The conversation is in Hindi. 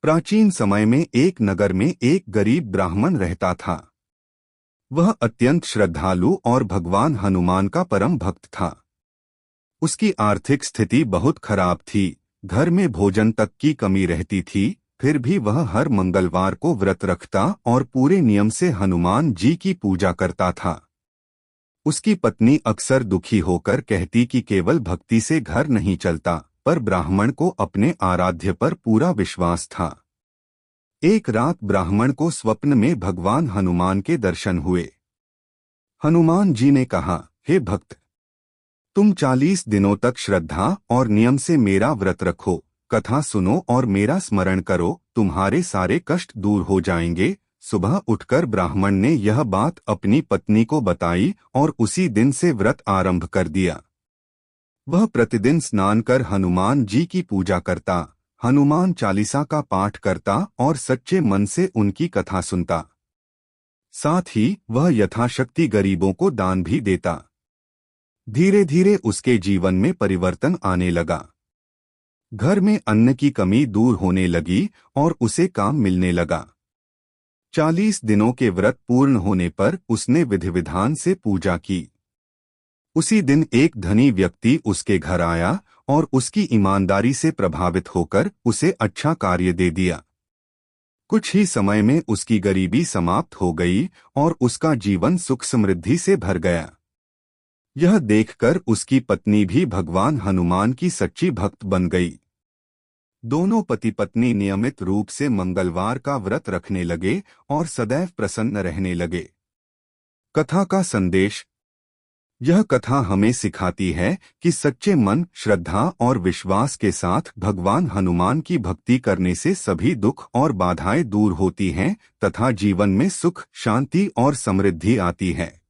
प्राचीन समय में एक नगर में एक गरीब ब्राह्मण रहता था। वह अत्यंत श्रद्धालु और भगवान हनुमान का परम भक्त था। उसकी आर्थिक स्थिति बहुत खराब थी, घर में भोजन तक की कमी रहती थी। फिर भी वह हर मंगलवार को व्रत रखता और पूरे नियम से हनुमान जी की पूजा करता था। उसकी पत्नी अक्सर दुखी होकर कहती कि केवल भक्ति से घर नहीं चलता, पर ब्राह्मण को अपने आराध्य पर पूरा विश्वास था। एक रात ब्राह्मण को स्वप्न में भगवान हनुमान के दर्शन हुए। हनुमान जी ने कहा, हे भक्त, तुम 40 दिनों तक श्रद्धा और नियम से मेरा व्रत रखो, कथा सुनो और मेरा स्मरण करो, तुम्हारे सारे कष्ट दूर हो जाएंगे। सुबह उठकर ब्राह्मण ने यह बात अपनी पत्नी को बताई और उसी दिन से व्रत आरंभ कर दिया। वह प्रतिदिन स्नान कर हनुमान जी की पूजा करता, हनुमान चालीसा का पाठ करता और सच्चे मन से उनकी कथा सुनता। साथ ही वह यथाशक्ति गरीबों को दान भी देता। धीरे धीरे उसके जीवन में परिवर्तन आने लगा। घर में अन्न की कमी दूर होने लगी और उसे काम मिलने लगा। 40 दिनों के व्रत पूर्ण होने पर उसने विधि विधान से पूजा की। उसी दिन एक धनी व्यक्ति उसके घर आया और उसकी ईमानदारी से प्रभावित होकर उसे अच्छा कार्य दे दिया। कुछ ही समय में उसकी गरीबी समाप्त हो गई और उसका जीवन सुख समृद्धि से भर गया। यह देखकर उसकी पत्नी भी भगवान हनुमान की सच्ची भक्त बन गई। दोनों पति पत्नी नियमित रूप से मंगलवार का व्रत रखने लगे और सदैव प्रसन्न रहने लगे। कथा का संदेश। यह कथा हमें सिखाती है कि सच्चे मन, श्रद्धा और विश्वास के साथ भगवान हनुमान की भक्ति करने से सभी दुख और बाधाएं दूर होती हैं तथा जीवन में सुख, शांति और समृद्धि आती है।